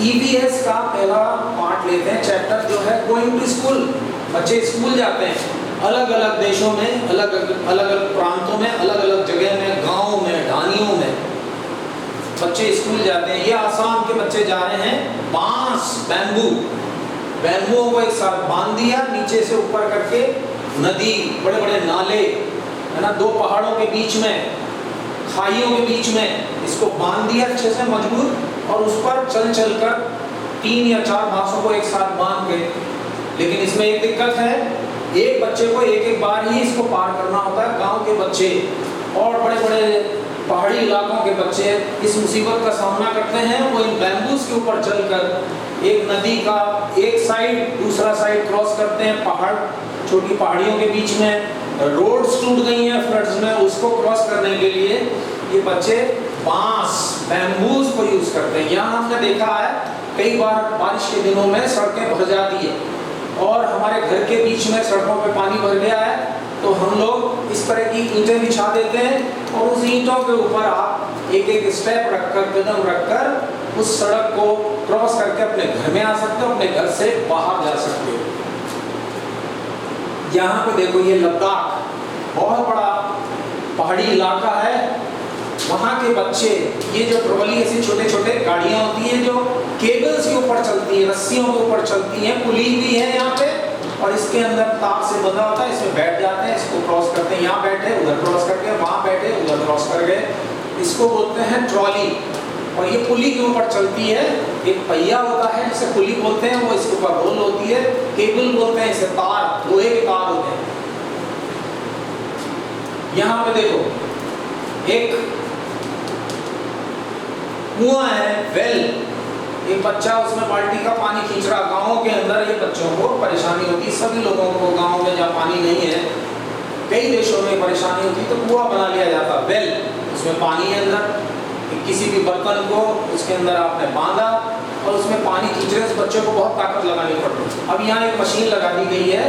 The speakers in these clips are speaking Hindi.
ईवीएस का पहला पार्ट लेते हैं, चैप्टर जो है गोइंग टू स्कूल। बच्चे स्कूल जाते हैं, अलग अलग देशों में, अलग अलग प्रांतों में, अलग अलग जगह में, गाँव में, ढानियों में बच्चे स्कूल जाते हैं। ये आसाम के बच्चे जा रहे हैं। बांस, बैम्बू को एक साथ बांध दिया, नीचे से ऊपर करके नदी, बड़े बड़े नाले है ना, दो पहाड़ों के बीच में, खाइयों के बीच में इसको बांध दिया अच्छे से मजबूत, और उस पर चल कर 3 या 4 बांसों को एक साथ बांध के। लेकिन इसमें एक दिक्कत है, एक बच्चे को एक बार ही इसको पार करना होता है। गांव के बच्चे और बड़े बड़े पहाड़ी इलाकों के बच्चे इस मुसीबत का सामना करते हैं। वो इन बैम्बूस के ऊपर चलकर एक नदी का एक साइड दूसरा साइड क्रॉस करते हैं। पहाड़, छोटी पहाड़ियों के बीच में रोड्स टूट गई हैं फ्लड्स में, उसको क्रॉस करने के लिए ये बच्चे बांस, बैम्बूस को यूज करते हैं। यहाँ हमने देखा है कई बार बारिश के दिनों में सड़कें भर जाती है, और हमारे घर के बीच में सड़कों पे पानी भर गया है, तो हम लोग इस तरह की ईंटें बिछा देते हैं, और उस ईंटों के ऊपर आप एक स्टेप रखकर, कदम रखकर उस सड़क को क्रॉस करके अपने घर में आ सकते हो, अपने घर से बाहर जा सकते हो। यहाँ पे देखो, ये लद्दाख बहुत बड़ा पहाड़ी इलाका है। वहाँ के बच्चे, ये जो ट्रॉली ऐसी छोटे छोटे गाड़ियाँ होती हैं जो केबल्स के ऊपर चलती है, रस्सियों के ऊपर चलती हैं, पुली भी है यहाँ पे, और इसके अंदर तार से बंधा होता है, इसमें बैठ जाते हैं, इसको क्रॉस करते हैं, यहाँ बैठे उधर क्रॉस कर गए, वहाँ बैठे उधर क्रॉस कर गए। इसको बोलते हैं ट्रॉली, और ये पुली के ऊपर चलती है। एक पहिया होता है जिसे पुली बोलते हैं, वो इसके ऊपर रोल होती है। केबल बोलते हैं इसे, तार, लोहे के तार होते हैं। यहाँ पे देखो, एक कुआं है, वेल, एक बच्चा उसमें बाल्टी का पानी खींच रहा। गाँव के अंदर ये बच्चों को परेशानी होती है, सभी लोगों को गाँव में जहाँ पानी नहीं है, कई देशों में परेशानी होती है, तो कुआं बना लिया जाता। वेल, उसमें पानी है अंदर, किसी भी बर्तन को उसके अंदर आपने बांधा और उसमें पानी खींच रहे, उस बच्चे को बहुत ताकत लगानी पड़ती। अब यहाँ एक मशीन लगा दी गई है,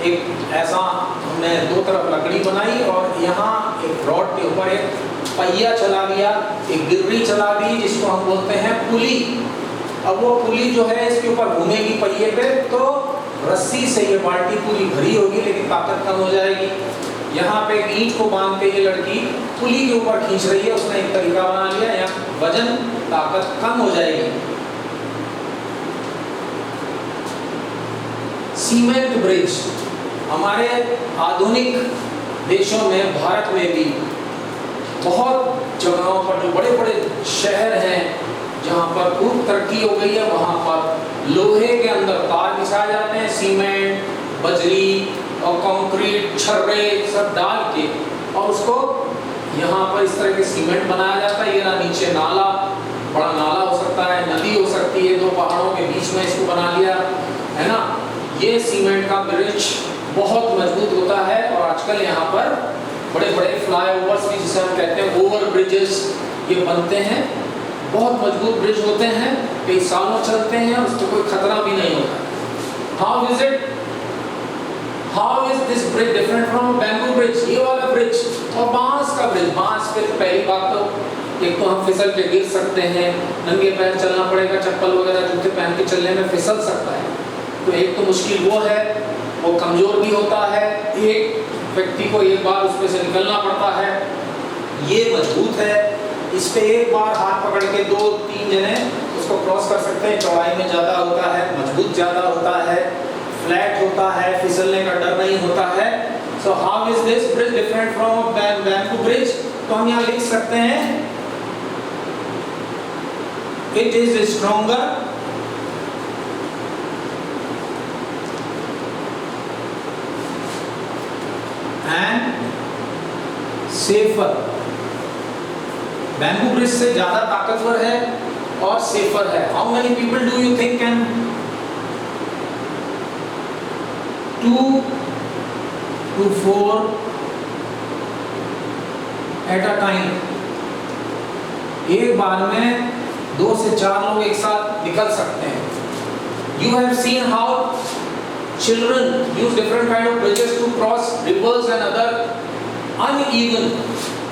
एक ऐसा हमने 2 तरफ लकड़ी बनाई, और यहाँ एक रॉड के ऊपर एक पहिया चला दिया, एक गिर्री चला दी, जिसको हम बोलते हैं पुली। अब वो पुली जो है इसके ऊपर घूमेगी पहिए पे, तो रस्सी से ये बाल्टी पूरी भरी होगी, लेकिन ताकत कम हो जाएगी। यहाँ पे एक ईंट को बांध के ये लड़की पुली के ऊपर खींच रही है, उसने एक तरीका बना लिया, यहाँ वजन, ताकत कम हो जाएगी। सीमेंट ब्रिज, हमारे आधुनिक देशों में, भारत में भी बहुत जगहों पर, जो बड़े बड़े शहर हैं जहाँ पर खूब तरक्की हो गई है, वहाँ पर लोहे के अंदर तार बिछाए जाते हैं, सीमेंट, बजरी और कंक्रीट, छर्रे सब डाल के, और उसको यहाँ पर इस तरह के सीमेंट बनाया जाता है। ये ना नीचे नाला, बड़ा नाला हो सकता है, नदी हो सकती है, 2 पहाड़ों के बीच में इसको बना लिया है ना। ये सीमेंट का ब्रिज बहुत मजबूत होता है, और आजकल यहाँ पर बड़े बड़े फ्लाईओवर्स भी, जिसे हम कहते हैं ओवर ब्रिजेस, ये बनते हैं। बहुत मजबूत ब्रिज होते हैं, कई सालों चलते हैं, उसको कोई खतरा भी नहीं होता। How is this bridge different from bamboo bridge? ये वाला ब्रिज और बांस का ब्रिज, बांस पे पहली बात तो एक तो हम फिसल के गिर सकते हैं, नंगे पैर चलना पड़ेगा, चप्पल वगैरह जूते पहन के चलने में फिसल सकता है, तो एक तो मुश्किल वो है, वो कमजोर भी होता है, एक व्यक्ति को एक बार उसमें से निकलना पड़ता है। ये मजबूत है, इस पे एक बार हाथ पकड़ के 2-3 जने उसको क्रॉस कर सकते हैं। चौड़ाई में ज़्यादा होता है, मजबूत ज़्यादा होता है, फ्लैट होता है, फिसलने का डर नहीं होता है। So how is this bridge different from bamboo bridge? तो हम यहाँ लिख सकते हैं, it is stronger and safer. Bamboo bridge से ज्यादा ताकतवर है और सेफर है। How many people do you think can 2 to 4 at a time? एक बार में 2 से 4 लोग एक साथ निकल सकते हैं। You have seen how children use different kind of bridges to cross rivers and other uneven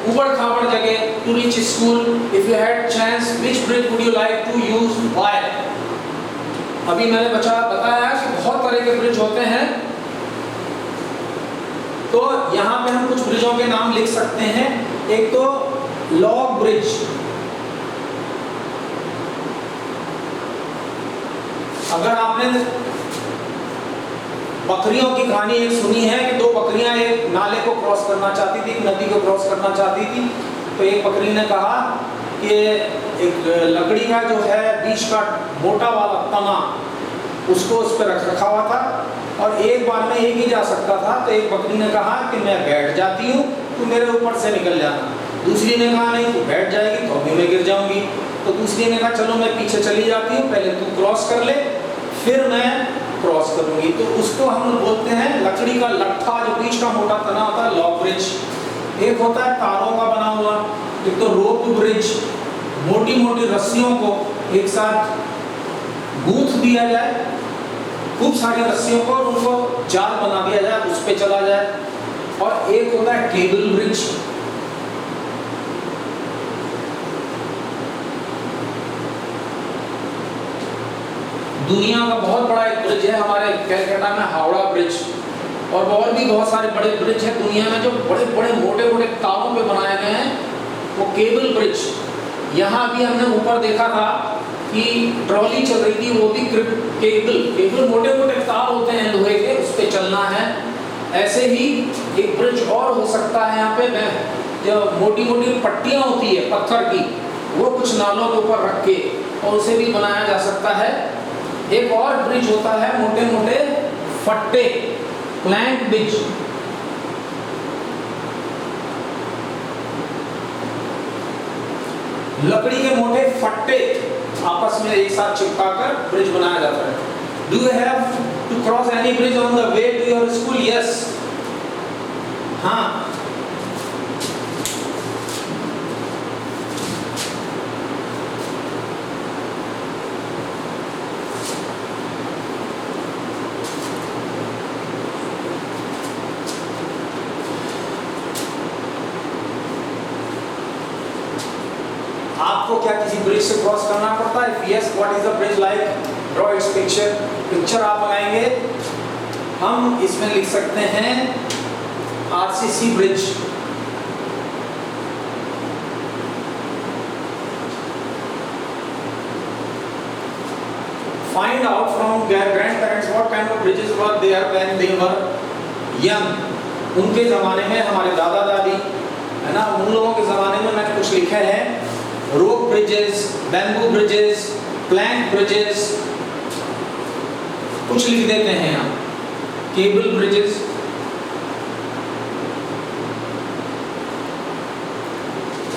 ऊबड़ खाबड़ जगह to reach school. If you had chance, which bridge would you like to use? Why? अभी मैंने बताया कि बहुत तरह के ब्रिज होते हैं, तो यहाँ पे हम कुछ ब्रिजों के नाम लिख सकते हैं। एक तो लॉग ब्रिज, अगर आपने बकरियों की कहानी एक सुनी है कि दो बकरियां एक नाले को क्रॉस करना चाहती थी, नदी को क्रॉस करना चाहती थी, तो एक बकरी ने कहा कि एक लकड़ी का जो है बीच का मोटा वाला तना उसको उस पर रखा हुआ था और एक बार में एक ही जा सकता था, तो एक बकरी ने कहा कि मैं बैठ जाती हूँ, तू मेरे ऊपर से निकल जाना। दूसरी ने कहा नहीं, तू बैठ जाएगी तो अभी मैं गिर जाऊंगी। तो दूसरी ने कहा चलो मैं पीछे चली जाती हूँ, पहले तू क्रॉस कर ले फिर मैं क्रॉस करूंगी। तो उसको हम लोग बोलते हैं लकड़ी का लट्ठा, जो बीच का मोटा तना होता है, लॉग ब्रिज। एक होता है तारों का बना हुआ, एक तो रोप ब्रिज, मोटी मोटी रस्सियों को एक साथ गूंथ दिया जाए, खूब सारी रस्सियों को और उनको जाल बना दिया जाए, उस पे चला जाए। और एक होता है केबल ब्रिज, दुनिया का बहुत बड़ा एक ब्रिज है हमारे कलकत्ता में, हावड़ा ब्रिज, और भी बहुत सारे बड़े ब्रिज हैं दुनिया में जो बड़े बड़े मोटे मोटे तारों पे बनाए गए हैं, वो केबल ब्रिज। यहाँ भी हमने ऊपर देखा था कि ट्रॉली चल रही थी, वो भी केबल मोटे मोटे तार होते हैं लोहे के, उस पे चलना है। ऐसे ही एक ब्रिज और हो सकता है यहाँ पे, जो मोटी मोटी पट्टियाँ होती है पत्थर की, वो कुछ नालों के ऊपर रख के और उसे भी बनाया जा सकता है। एक और ब्रिज होता है मोटे मोटे फट्टे, प्लैंक ब्रिज। लकड़ी के मोटे फट्टे आपस में एक साथ चिपकाकर ब्रिज बनाया जाता है। Do you have to cross any bridge on the way to your school? Yes, हाँ। आपको क्या किसी ब्रिज से क्रॉस करना पड़ता है? If yes, what is the bridge like? Draw its picture. Picture आप बनाएंगे, हम इसमें लिख सकते हैं RCC bridge. Find out from their grandparents what kind of bridges were there when they were young. उनके ज़माने में, हमारे दादा दादी है ना, उन लोगों के ज़माने में मैंने कुछ लिखा है। Rope bridges, bamboo bridges, plank bridges, कुछ लिख देते हैं यहाँ, केबल ब्रिजेस।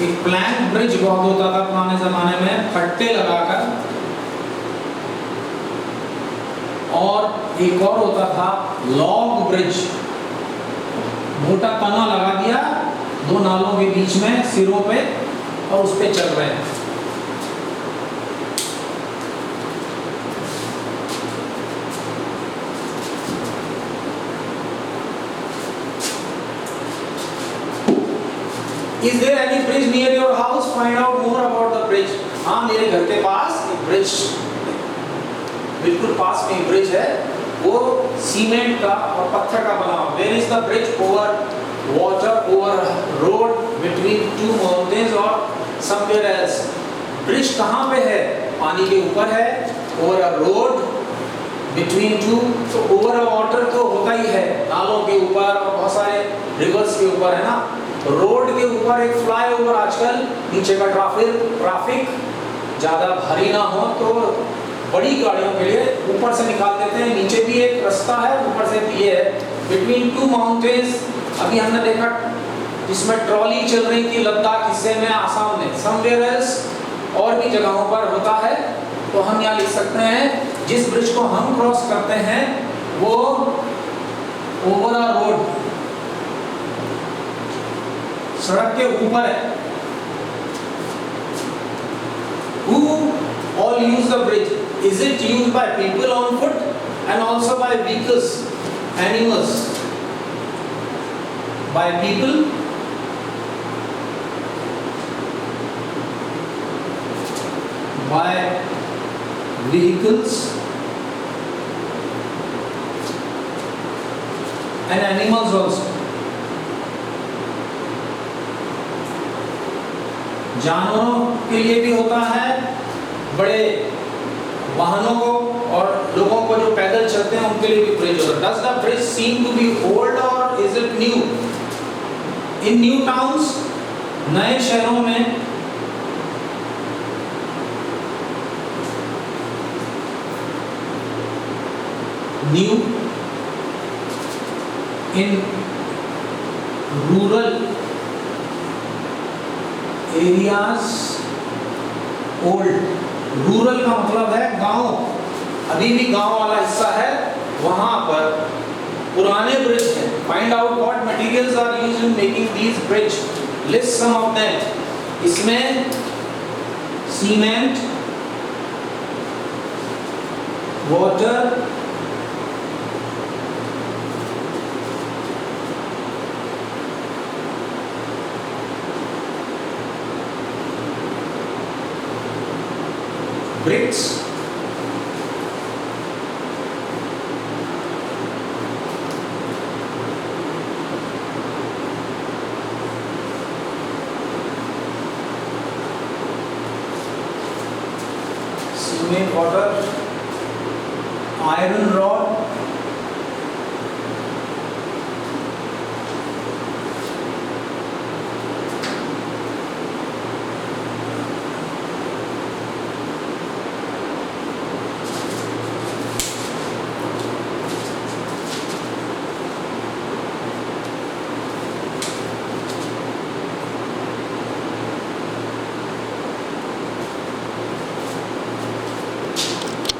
एक प्लैंक ब्रिज बहुत होता था पुराने जमाने में, फट्टे लगाकर, और एक और होता था लॉग ब्रिज, मोटा तना लगा दिया दो नालों के बीच में सिरों पे और उस पे चल रहे हैं। Is there any bridge near your house? Find out more about the bridge. हाँ, मेरे घर के पास एक ब्रिज, बिल्कुल पास में ब्रिज है, वो सीमेंट का और पत्थर का बना हुआ। Where is the bridge? Over water, over road between two mountains or somewhere else. Bridge कहाँ पे है? पानी के ऊपर है, over a road between two, तो over a water तो होता ही है, नालों के ऊपर और बहुत सारे रिवर्स के ऊपर है ना। रोड के ऊपर एक फ्लाई ओवर, आजकल नीचे का ट्रैफिक ज़्यादा भारी ना हो तो बड़ी गाड़ियों के लिए ऊपर से निकाल देते हैं, नीचे भी एक रास्ता है, ऊपर से भी है। बिटवीन टू माउंटेन्स, अभी हमने देखा जिसमें ट्रॉली चल रही थी लद्दाख हिस्से में, आसाम में, समवेयर एल्स और भी जगहों पर होता है। तो हम यहाँ लिख सकते हैं जिस ब्रिज को हम क्रॉस करते हैं वो ओवर अ रोड, सड़क के ऊपर है। Who all use the bridge? Is it used by people on foot and also by vehicles, animals? By people by vehicles and animals also. जानवरों के लिए भी होता है, बड़े वाहनों को और लोगों को जो पैदल चलते हैं उनके लिए भी ब्रिज होता है. Does the bridge seem to be old or is it new? In new towns, नए शहरों में new, in rural areas old. Rural का मतलब है गांव, अभी भी गांव वाला हिस्सा है, वहां पर पुराने ब्रिज हैं. Find out what materials are used in making these bridge. List some of them. इसमें cement, water, bricks, cement, water, iron rod,